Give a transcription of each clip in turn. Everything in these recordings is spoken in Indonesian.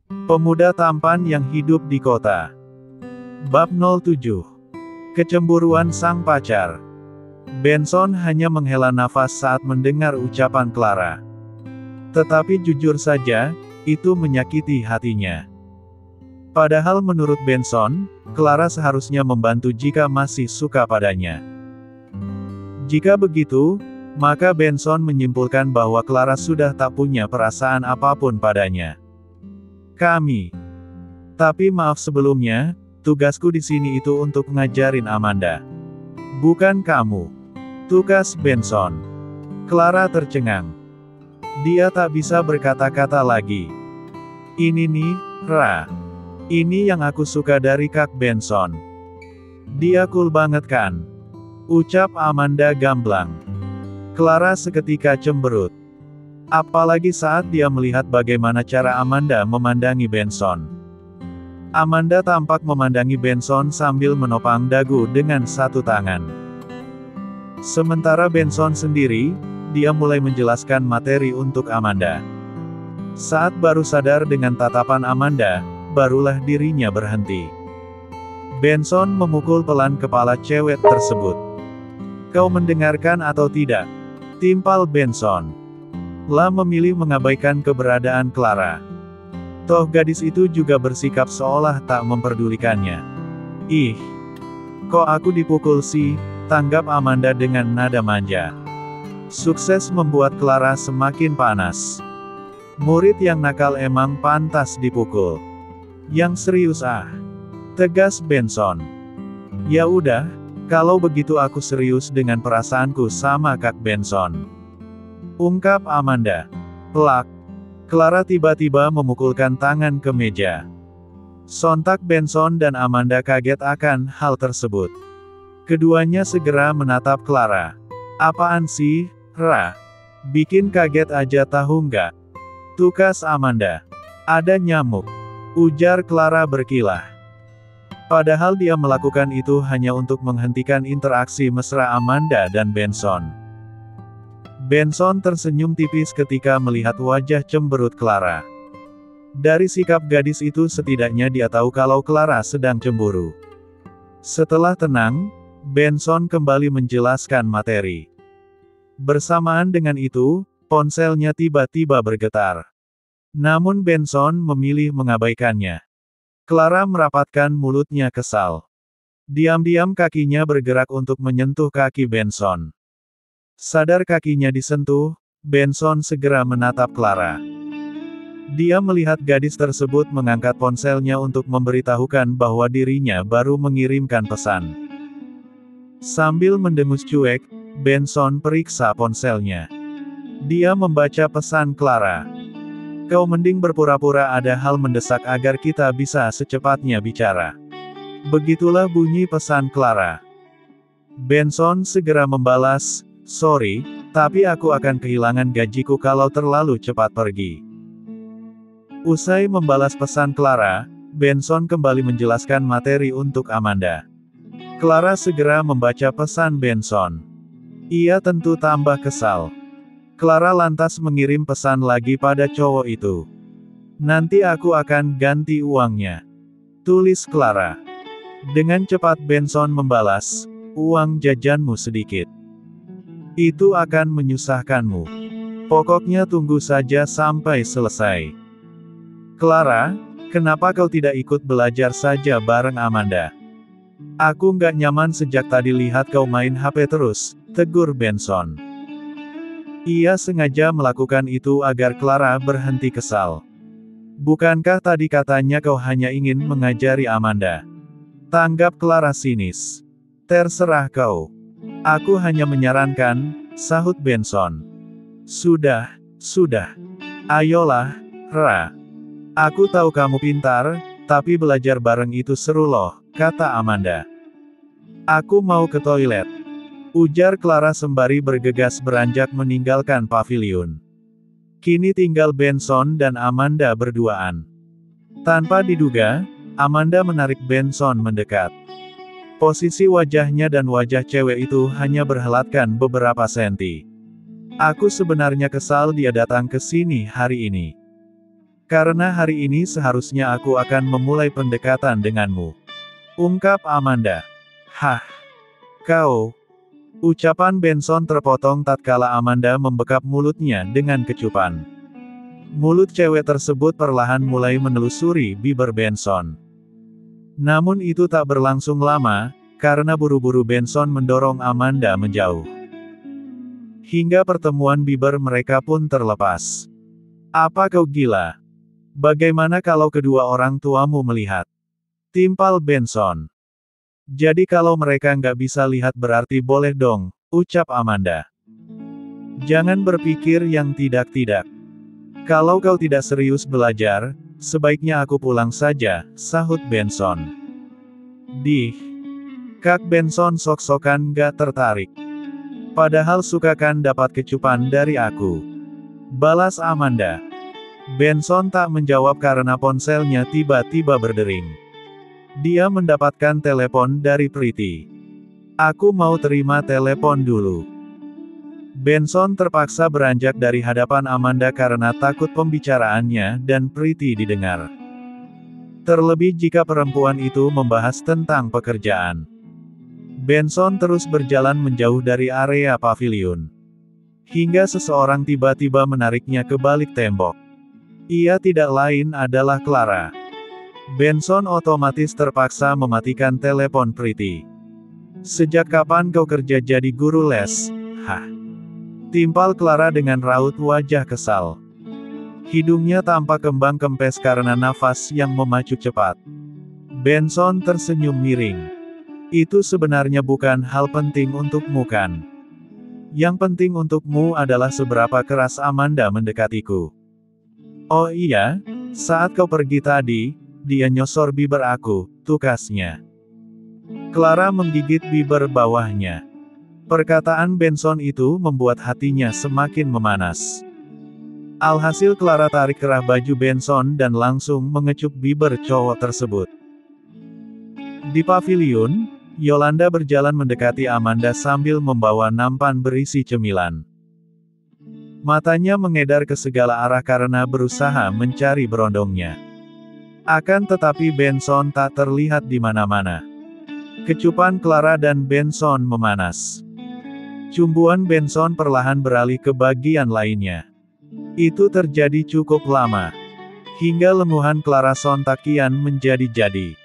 Pemuda tampan yang hidup di kota. Bab 07. Kecemburuan sang pacar. Benson hanya menghela nafas saat mendengar ucapan Clara. Tetapi jujur saja, itu menyakiti hatinya. Padahal menurut Benson, Clara seharusnya membantu jika masih suka padanya. Jika begitu, maka Benson menyimpulkan bahwa Clara sudah tak punya perasaan apapun padanya. Tapi maaf sebelumnya, tugasku di sini itu untuk ngajarin Amanda. Bukan kamu. Tugas Benson. Clara tercengang. Dia tak bisa berkata-kata lagi. Ini nih, Ra. Ini yang aku suka dari Kak Benson. Dia cool banget kan? Ucap Amanda gamblang. Clara seketika cemberut. Apalagi saat dia melihat bagaimana cara Amanda memandangi Benson. Amanda tampak memandangi Benson sambil menopang dagu dengan satu tangan. Sementara Benson sendiri, dia mulai menjelaskan materi untuk Amanda. Saat baru sadar dengan tatapan Amanda, barulah dirinya berhenti. Benson memukul pelan kepala cewek tersebut. Kau mendengarkan atau tidak? Timpal Benson. La memilih mengabaikan keberadaan Clara. Toh gadis itu juga bersikap seolah tak memperdulikannya. Ih, kok aku dipukul sih? Tanggap Amanda dengan nada manja. Sukses membuat Clara semakin panas. Murid yang nakal emang pantas dipukul. Yang serius tegas Benson. Ya udah, kalau begitu aku serius dengan perasaanku sama Kak Benson. Ungkap Amanda. Plak. Clara tiba-tiba memukulkan tangan ke meja. Sontak Benson dan Amanda kaget akan hal tersebut. Keduanya segera menatap Clara. Apaan sih, Ra? Bikin kaget aja tahu nggak? Tukas Amanda. Ada nyamuk. Ujar Clara berkilah. Padahal dia melakukan itu hanya untuk menghentikan interaksi mesra Amanda dan Benson. Benson tersenyum tipis ketika melihat wajah cemberut Clara. Dari sikap gadis itu setidaknya dia tahu kalau Clara sedang cemburu. Setelah tenang, Benson kembali menjelaskan materi. Bersamaan dengan itu, ponselnya tiba-tiba bergetar. Namun Benson memilih mengabaikannya. Clara merapatkan mulutnya kesal. Diam-diam kakinya bergerak untuk menyentuh kaki Benson. Sadar kakinya disentuh, Benson segera menatap Clara. Dia melihat gadis tersebut mengangkat ponselnya untuk memberitahukan bahwa dirinya baru mengirimkan pesan. Sambil mendengus cuek, Benson periksa ponselnya. Dia membaca pesan Clara. Kau mending berpura-pura ada hal mendesak agar kita bisa secepatnya bicara. Begitulah bunyi pesan Clara. Benson segera membalas, sorry, tapi aku akan kehilangan gajiku kalau terlalu cepat pergi. Usai membalas pesan Clara, Benson kembali menjelaskan materi untuk Amanda. Clara segera membaca pesan Benson. Ia tentu tambah kesal. Clara lantas mengirim pesan lagi pada cowok itu. Nanti aku akan ganti uangnya. Tulis Clara. Dengan cepat Benson membalas, uang jajanmu sedikit. Itu akan menyusahkanmu. Pokoknya tunggu saja sampai selesai. Clara, kenapa kau tidak ikut belajar saja bareng Amanda? Aku nggak nyaman sejak tadi lihat kau main HP terus, tegur Benson. Ia sengaja melakukan itu agar Clara berhenti kesal. Bukankah tadi katanya kau hanya ingin mengajari Amanda? Tanggap Clara sinis. Terserah kau. Aku hanya menyarankan, sahut Benson. Sudah. Ayolah, Ra. Aku tahu kamu pintar, tapi belajar bareng itu seru loh, kata Amanda. Aku mau ke toilet. Ujar Clara sembari bergegas beranjak meninggalkan paviliun. Kini tinggal Benson dan Amanda berduaan. Tanpa diduga, Amanda menarik Benson mendekat. Posisi wajahnya dan wajah cewek itu hanya berhelatkan beberapa senti. Aku sebenarnya kesal dia datang ke sini hari ini. Karena hari ini seharusnya aku akan memulai pendekatan denganmu. Ungkap Amanda. Hah? Kau? Ucapan Benson terpotong tatkala Amanda membekap mulutnya dengan kecupan. Mulut cewek tersebut perlahan mulai menelusuri bibir Benson. Namun itu tak berlangsung lama, karena buru-buru Benson mendorong Amanda menjauh. Hingga pertemuan bibir mereka pun terlepas. Apa kau gila? Bagaimana kalau kedua orang tuamu melihat? Timpal Benson. Jadi kalau mereka nggak bisa lihat berarti boleh dong, ucap Amanda. Jangan berpikir yang tidak-tidak. Kalau kau tidak serius belajar, sebaiknya aku pulang saja, sahut Benson. Kak Benson sok-sokan gak tertarik. Padahal suka kan dapat kecupan dari aku. Balas Amanda. Benson tak menjawab karena ponselnya tiba-tiba berdering. Dia mendapatkan telepon dari Priti. Aku mau terima telepon dulu. Benson terpaksa beranjak dari hadapan Amanda karena takut pembicaraannya dan Priti didengar. Terlebih jika perempuan itu membahas tentang pekerjaan. Benson terus berjalan menjauh dari area paviliun. Hingga seseorang tiba-tiba menariknya ke balik tembok. Ia tidak lain adalah Clara. Benson otomatis terpaksa mematikan telepon Priti. Sejak kapan kau kerja jadi guru les? Hah? Timpal Clara dengan raut wajah kesal. Hidungnya tampak kembang kempes karena nafas yang memacu cepat. Benson tersenyum miring. Itu sebenarnya bukan hal penting untukmu kan? Yang penting untukmu adalah seberapa keras Amanda mendekatiku. Oh iya, saat kau pergi tadi, dia nyosor bibir aku, tukasnya. Clara menggigit bibir bawahnya. Perkataan Benson itu membuat hatinya semakin memanas. Alhasil Clara tarik kerah baju Benson dan langsung mengecup bibir cowok tersebut. Di paviliun, Yolanda berjalan mendekati Amanda sambil membawa nampan berisi cemilan. Matanya mengedar ke segala arah karena berusaha mencari berondongnya. Akan tetapi Benson tak terlihat di mana-mana. Kecupan Clara dan Benson memanas. Cumbuan Benson perlahan beralih ke bagian lainnya. Itu terjadi cukup lama. Hingga lenguhan Clara sontak kian menjadi-jadi.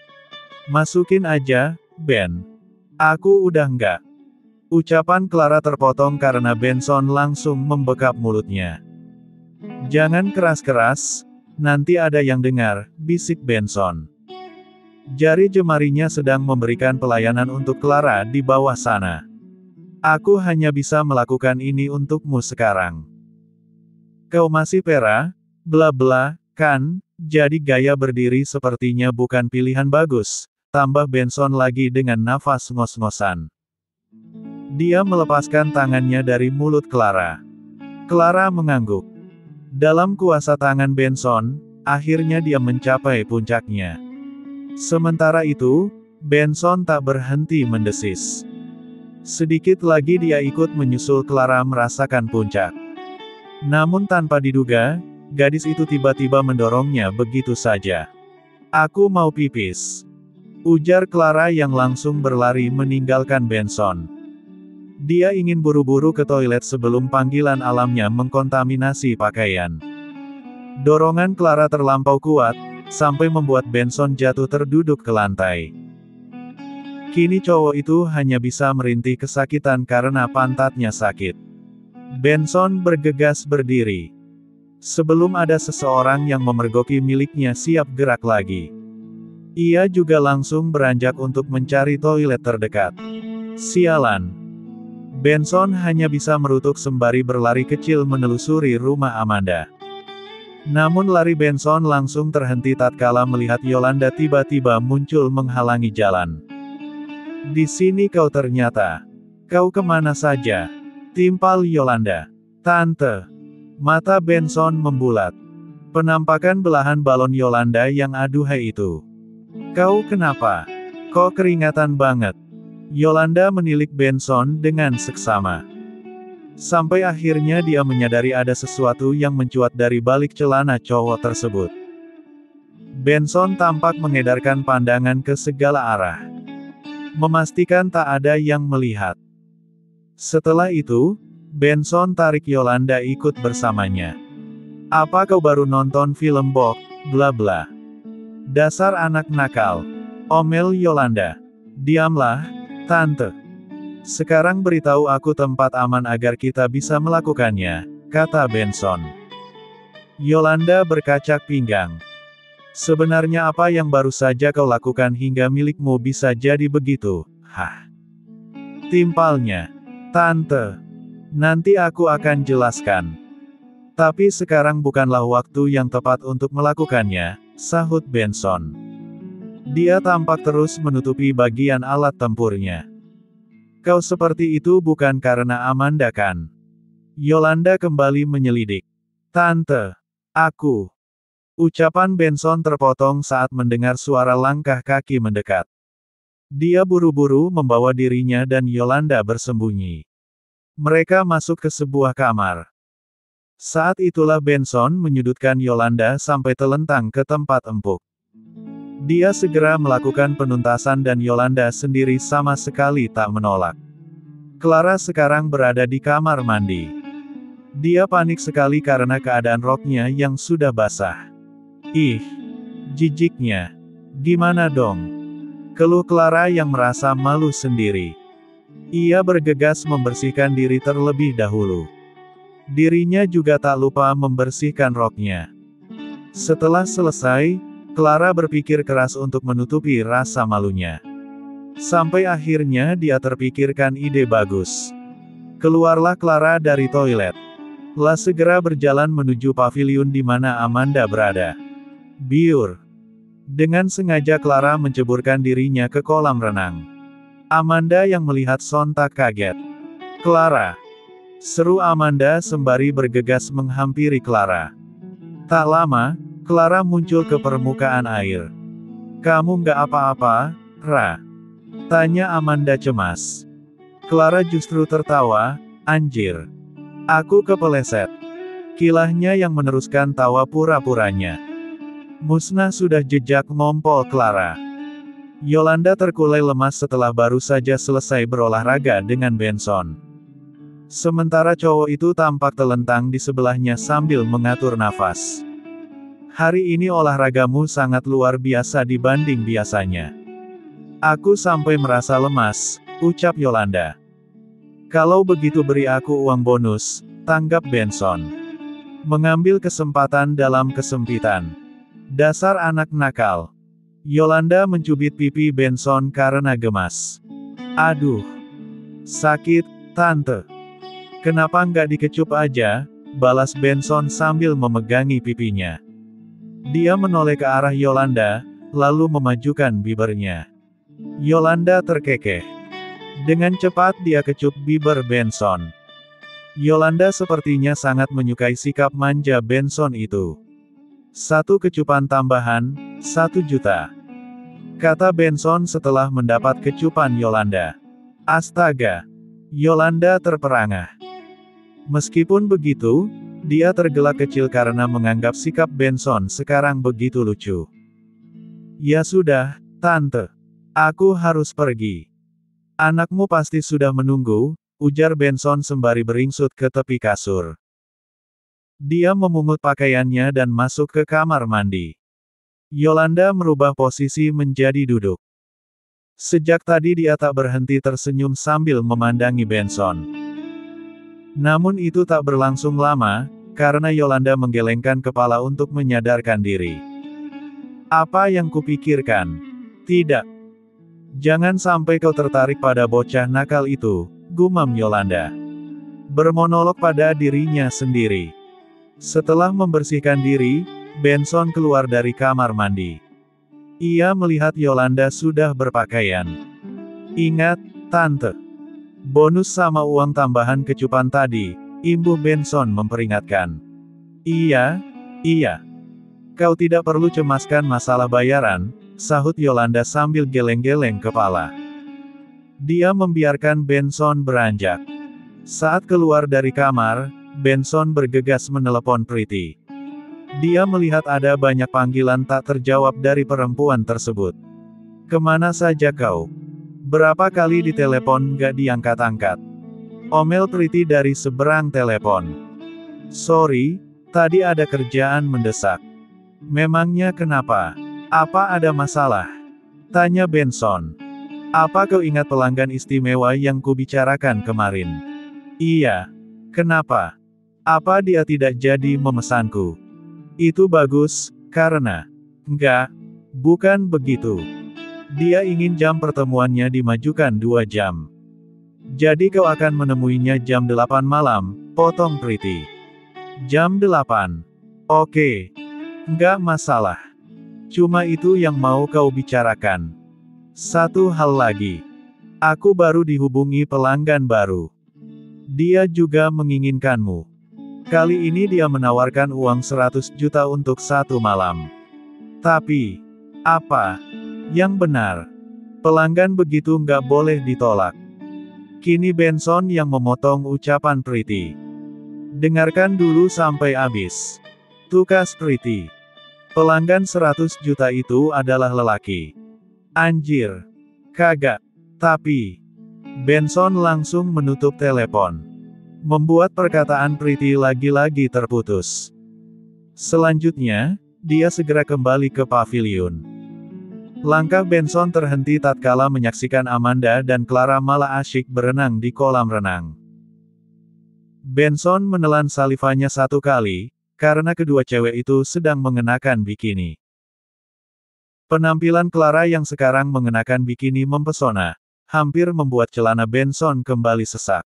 Masukin aja, Ben. Aku udah enggak. Ucapan Clara terpotong karena Benson langsung membekap mulutnya. Jangan keras-keras, nanti ada yang dengar, bisik Benson. Jari jemarinya sedang memberikan pelayanan untuk Clara di bawah sana. Aku hanya bisa melakukan ini untukmu sekarang. Kau masih pera, bla bla, kan, jadi gaya berdiri sepertinya bukan pilihan bagus, tambah Benson lagi dengan nafas ngos-ngosan. Dia melepaskan tangannya dari mulut Clara. Clara mengangguk. Dalam kuasa tangan Benson, akhirnya dia mencapai puncaknya. Sementara itu, Benson tak berhenti mendesis. Sedikit lagi dia ikut menyusul Clara merasakan puncak. Namun tanpa diduga, gadis itu tiba-tiba mendorongnya begitu saja. Aku mau pipis. Ujar Clara yang langsung berlari meninggalkan Benson. Dia ingin buru-buru ke toilet sebelum panggilan alamnya mengkontaminasi pakaian. Dorongan Clara terlampau kuat, sampai membuat Benson jatuh terduduk ke lantai. Kini cowok itu hanya bisa merintih kesakitan karena pantatnya sakit. Benson bergegas berdiri. Sebelum ada seseorang yang memergoki miliknya siap gerak lagi. Ia juga langsung beranjak untuk mencari toilet terdekat. Sialan. Benson hanya bisa merutuk sembari berlari kecil menelusuri rumah Amanda. Namun lari Benson langsung terhenti tatkala melihat Yolanda tiba-tiba muncul menghalangi jalan. Di sini kau ternyata. Kau kemana saja? Timpal Yolanda. Tante. Mata Benson membulat. Penampakan belahan balon Yolanda yang aduhai itu. Kau kenapa? Kok keringatan banget? Yolanda menilik Benson dengan seksama. Sampai akhirnya dia menyadari ada sesuatu yang mencuat dari balik celana cowok tersebut. Benson tampak mengedarkan pandangan ke segala arah, memastikan tak ada yang melihat. Setelah itu, Benson tarik Yolanda ikut bersamanya. "Apa kau baru nonton film Bok, bla bla. Dasar anak nakal," omel Yolanda. "Diamlah, Tante. Sekarang beritahu aku tempat aman agar kita bisa melakukannya," kata Benson. Yolanda berkacak pinggang. "Sebenarnya apa yang baru saja kau lakukan hingga milikmu bisa jadi begitu?" "Hah?" timpalnya. "Tante. Nanti aku akan jelaskan. Tapi sekarang bukanlah waktu yang tepat untuk melakukannya," sahut Benson. Dia tampak terus menutupi bagian alat tempurnya. "Kau seperti itu bukan karena Amanda kan?" Yolanda kembali menyelidik. "Tante. Aku." Ucapan Benson terpotong saat mendengar suara langkah kaki mendekat. Dia buru-buru membawa dirinya dan Yolanda bersembunyi. Mereka masuk ke sebuah kamar. Saat itulah Benson menyudutkan Yolanda sampai telentang ke tempat empuk. Dia segera melakukan penuntasan dan Yolanda sendiri sama sekali tak menolak. Clara sekarang berada di kamar mandi. Dia panik sekali karena keadaan roknya yang sudah basah. "Ih, jijiknya. Gimana dong?" keluh Clara yang merasa malu sendiri. Ia bergegas membersihkan diri terlebih dahulu. Dirinya juga tak lupa membersihkan roknya. Setelah selesai, Clara berpikir keras untuk menutupi rasa malunya. Sampai akhirnya dia terpikirkan ide bagus. Keluarlah Clara dari toilet. Segera berjalan menuju paviliun di mana Amanda berada. Biur. Dengan sengaja Clara menceburkan dirinya ke kolam renang. Amanda yang melihat sontak kaget. "Clara!" seru Amanda sembari bergegas menghampiri Clara. Tak lama, Clara muncul ke permukaan air. "Kamu nggak apa-apa, Ra?" tanya Amanda cemas. Clara justru tertawa, "Anjir. Aku kepeleset." Kilahnya yang meneruskan tawa pura-puranya. Musnah sudah jejak ngompol Clara. Yolanda terkulai lemas setelah baru saja selesai berolahraga dengan Benson. Sementara cowok itu tampak telentang di sebelahnya sambil mengatur nafas. "Hari ini olahragamu sangat luar biasa dibanding biasanya. Aku sampai merasa lemas," ucap Yolanda. "Kalau begitu beri aku uang bonus," tanggap Benson. Mengambil kesempatan dalam kesempitan. Dasar anak nakal. Yolanda mencubit pipi Benson karena gemas. "Aduh. Sakit, Tante." "Kenapa nggak dikecup aja?" balas Benson sambil memegangi pipinya. Dia menoleh ke arah Yolanda, lalu memajukan bibirnya. Yolanda terkekeh. Dengan cepat dia kecup bibir Benson. Yolanda sepertinya sangat menyukai sikap manja Benson itu. "Satu kecupan tambahan, 1 juta," kata Benson setelah mendapat kecupan Yolanda. "Astaga." Yolanda terperangah. Meskipun begitu, dia tergelak kecil karena menganggap sikap Benson sekarang begitu lucu. "Ya sudah, Tante. Aku harus pergi. Anakmu pasti sudah menunggu," ujar Benson sembari beringsut ke tepi kasur. Dia memungut pakaiannya dan masuk ke kamar mandi. Yolanda merubah posisi menjadi duduk. Sejak tadi dia tak berhenti tersenyum sambil memandangi Benson. Namun itu tak berlangsung lama, karena Yolanda menggelengkan kepala untuk menyadarkan diri. "Apa yang kupikirkan? Tidak. Jangan sampai kau tertarik pada bocah nakal itu," gumam Yolanda. Bermonolog pada dirinya sendiri. Setelah membersihkan diri, Benson keluar dari kamar mandi. Ia melihat Yolanda sudah berpakaian. "Ingat, Tante. Bonus sama uang tambahan kecupan tadi," imbuh Benson memperingatkan. Iya. Kau tidak perlu cemaskan masalah bayaran," sahut Yolanda sambil geleng-geleng kepala. Dia membiarkan Benson beranjak. Saat keluar dari kamar, Benson bergegas menelepon Priti. Dia melihat ada banyak panggilan tak terjawab dari perempuan tersebut. "Kemana saja kau? Berapa kali ditelepon gak diangkat-angkat?" Omel Priti dari seberang telepon. "Sorry, tadi ada kerjaan mendesak." "Memangnya kenapa? Apa ada masalah?" tanya Benson. "Apa kau ingat pelanggan istimewa yang kubicarakan kemarin?" "Iya. Kenapa? Apa dia tidak jadi memesanku?" "Itu bagus, karena..." "Enggak, bukan begitu. Dia ingin jam pertemuannya dimajukan 2 jam. Jadi kau akan menemuinya jam 8 malam, potong Priti." "Jam 8. Oke. Enggak masalah. Cuma itu yang mau kau bicarakan. Satu hal lagi. Aku baru dihubungi pelanggan baru. Dia juga menginginkanmu. Kali ini dia menawarkan uang 100 juta untuk 1 malam. Tapi, apa yang benar? Pelanggan begitu nggak boleh ditolak." Kini Benson yang memotong ucapan Priti. "Dengarkan dulu sampai habis. Tukas Priti. Pelanggan 100 juta itu adalah lelaki." "Anjir. Kagak. Tapi..." Benson langsung menutup telepon. Membuat perkataan Priti lagi-lagi terputus. Selanjutnya, dia segera kembali ke paviliun. Langkah Benson terhenti tatkala menyaksikan Amanda dan Clara malah asyik berenang di kolam renang. Benson menelan salivanya 1 kali, karena kedua cewek itu sedang mengenakan bikini. Penampilan Clara yang sekarang mengenakan bikini mempesona, hampir membuat celana Benson kembali sesak.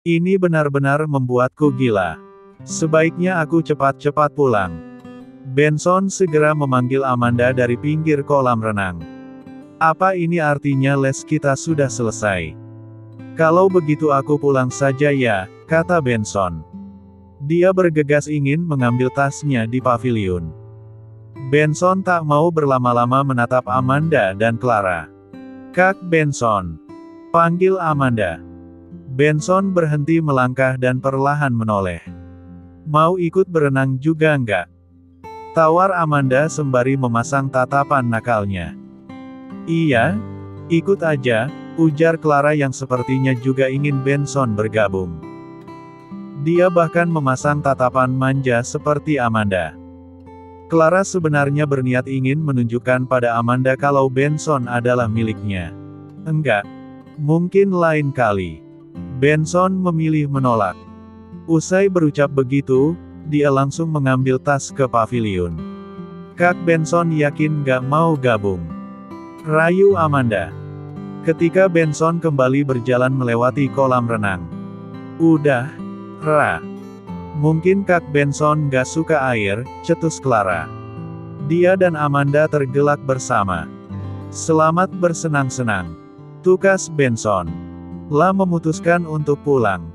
"Ini benar-benar membuatku gila. Sebaiknya aku cepat-cepat pulang." Benson segera memanggil Amanda dari pinggir kolam renang. "Apa ini artinya les kita sudah selesai? Kalau begitu aku pulang saja ya," kata Benson. Dia bergegas ingin mengambil tasnya di paviliun. Benson tak mau berlama-lama menatap Amanda dan Clara. "Kak Benson," panggil Amanda. Benson berhenti melangkah dan perlahan menoleh. "Mau ikut berenang juga enggak?" tawar Amanda sembari memasang tatapan nakalnya. "Iya, ikut aja," ujar Clara yang sepertinya juga ingin Benson bergabung. Dia bahkan memasang tatapan manja seperti Amanda. Clara sebenarnya berniat ingin menunjukkan pada Amanda kalau Benson adalah miliknya. "Enggak. Mungkin lain kali." Benson memilih menolak. Usai berucap begitu, dia langsung mengambil tas ke paviliun. "Kak Benson yakin gak mau gabung?" rayu Amanda. Ketika Benson kembali berjalan melewati kolam renang. "Udah, Ra. Mungkin Kak Benson gak suka air," cetus Clara. Dia dan Amanda tergelak bersama. "Selamat bersenang-senang," tukas Benson. La memutuskan untuk pulang.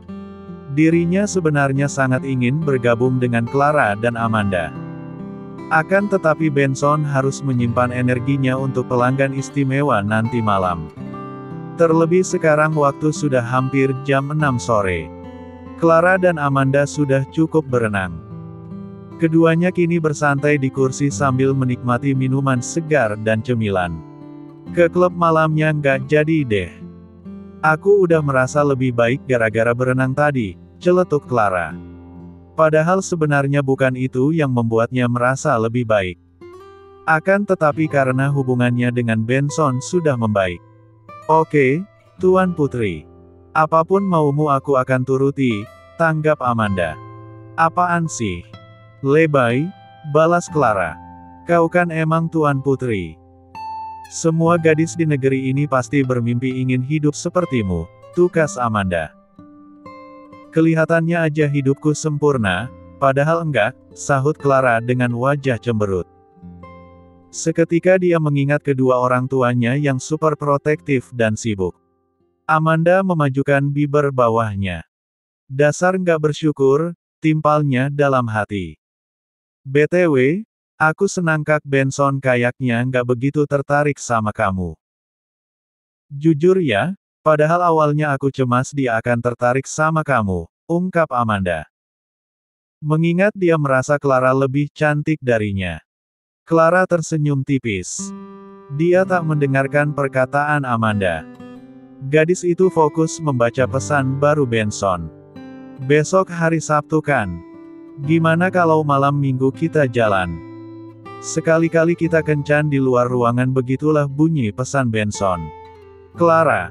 Dirinya sebenarnya sangat ingin bergabung dengan Clara dan Amanda. Akan tetapi Benson harus menyimpan energinya untuk pelanggan istimewa nanti malam. Terlebih sekarang waktu sudah hampir jam 6 sore. Clara dan Amanda sudah cukup berenang. Keduanya kini bersantai di kursi sambil menikmati minuman segar dan cemilan. "Ke klub malamnya nggak jadi deh. Aku udah merasa lebih baik gara-gara berenang tadi," celetuk Clara. Padahal sebenarnya bukan itu yang membuatnya merasa lebih baik. Akan tetapi karena hubungannya dengan Benson sudah membaik. "Oke, Tuan Putri. Apapun maumu aku akan turuti," tanggap Amanda. "Apaan sih? Lebay," balas Clara. "Kau kan emang Tuan Putri. Semua gadis di negeri ini pasti bermimpi ingin hidup sepertimu," tukas Amanda. "Kelihatannya aja hidupku sempurna, padahal enggak," sahut Clara dengan wajah cemberut. Seketika dia mengingat kedua orang tuanya yang super protektif dan sibuk. Amanda memajukan bibir bawahnya. "Dasar nggak bersyukur," timpalnya dalam hati. "BTW, aku senang Kak Benson kayaknya nggak begitu tertarik sama kamu." "Jujur ya, Padahal awalnya aku cemas dia akan tertarik sama kamu, ungkap Amanda. Mengingat dia merasa Clara lebih cantik darinya. Clara tersenyum tipis. Dia tak mendengarkan perkataan Amanda. Gadis itu fokus membaca pesan baru Benson. Besok hari Sabtu kan? Gimana kalau malam Minggu kita jalan? Sekali-kali kita kencan di luar ruangan, begitulah bunyi pesan Benson. Clara.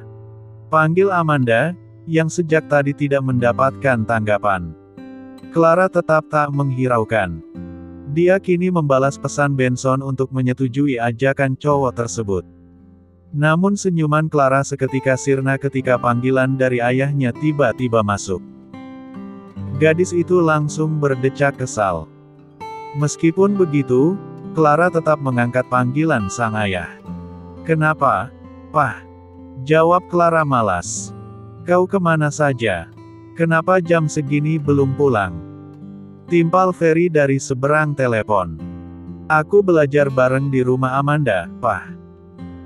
Panggil Amanda, yang sejak tadi tidak mendapatkan tanggapan. Clara tetap tak menghiraukan. Dia kini membalas pesan Benson untuk menyetujui ajakan cowok tersebut. Namun senyuman Clara seketika sirna ketika panggilan dari ayahnya tiba-tiba masuk. Gadis itu langsung berdecak kesal. Meskipun begitu, Clara tetap mengangkat panggilan sang ayah. Kenapa, Pak? Jawab Clara malas. Kau kemana saja? Kenapa jam segini belum pulang? Timpal Ferry dari seberang telepon. Aku belajar bareng di rumah Amanda, Pak.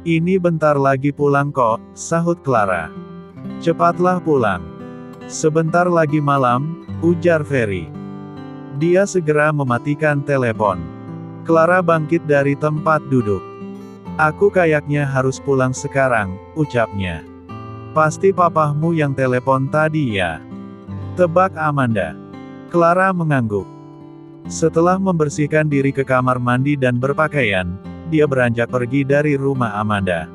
Ini bentar lagi pulang kok, sahut Clara. Cepatlah pulang. Sebentar lagi malam, ujar Ferry. Dia segera mematikan telepon. Clara bangkit dari tempat duduk. Aku kayaknya harus pulang sekarang, ucapnya. Pasti papahmu yang telepon tadi ya? Tebak Amanda. Clara mengangguk. Setelah membersihkan diri ke kamar mandi dan berpakaian, dia beranjak pergi dari rumah Amanda.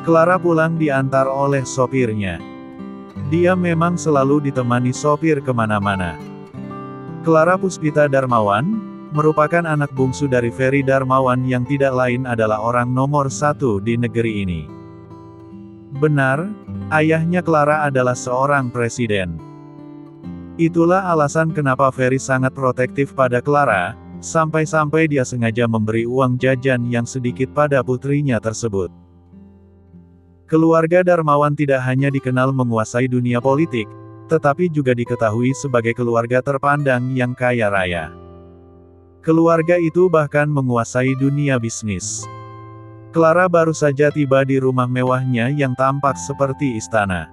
Clara pulang diantar oleh sopirnya. Dia memang selalu ditemani sopir kemana-mana. Clara Puspita Darmawan, merupakan anak bungsu dari Ferry Darmawan yang tidak lain adalah orang nomor 1 di negeri ini. Benar, ayahnya Clara adalah seorang presiden. Itulah alasan kenapa Ferry sangat protektif pada Clara, sampai-sampai dia sengaja memberi uang jajan yang sedikit pada putrinya tersebut. Keluarga Darmawan tidak hanya dikenal menguasai dunia politik, tetapi juga diketahui sebagai keluarga terpandang yang kaya raya. Keluarga itu bahkan menguasai dunia bisnis. Clara baru saja tiba di rumah mewahnya yang tampak seperti istana.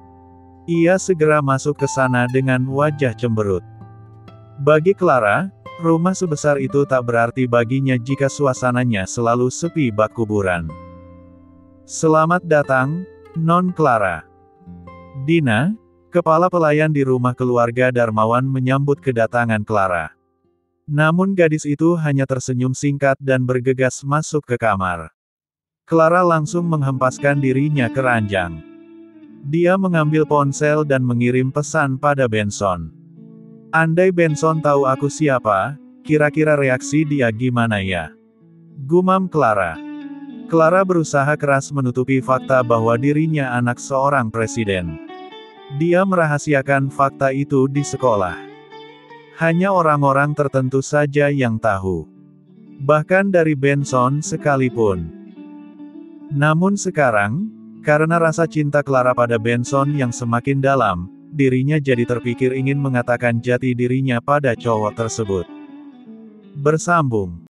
Ia segera masuk ke sana dengan wajah cemberut. Bagi Clara, rumah sebesar itu tak berarti baginya jika suasananya selalu sepi bak kuburan. Selamat datang, Non Clara. Dina, kepala pelayan di rumah keluarga Darmawan menyambut kedatangan Clara. Namun gadis itu hanya tersenyum singkat dan bergegas masuk ke kamar. Clara langsung menghempaskan dirinya ke ranjang. Dia mengambil ponsel dan mengirim pesan pada Benson. Andai Benson tahu aku siapa, kira-kira reaksi dia gimana ya? Gumam Clara. Clara berusaha keras menutupi fakta bahwa dirinya anak seorang presiden. Dia merahasiakan fakta itu di sekolah. Hanya orang-orang tertentu saja yang tahu. Bahkan dari Benson sekalipun. Namun sekarang, karena rasa cinta Clara pada Benson yang semakin dalam, dirinya jadi terpikir ingin mengatakan jati dirinya pada cowok tersebut. Bersambung.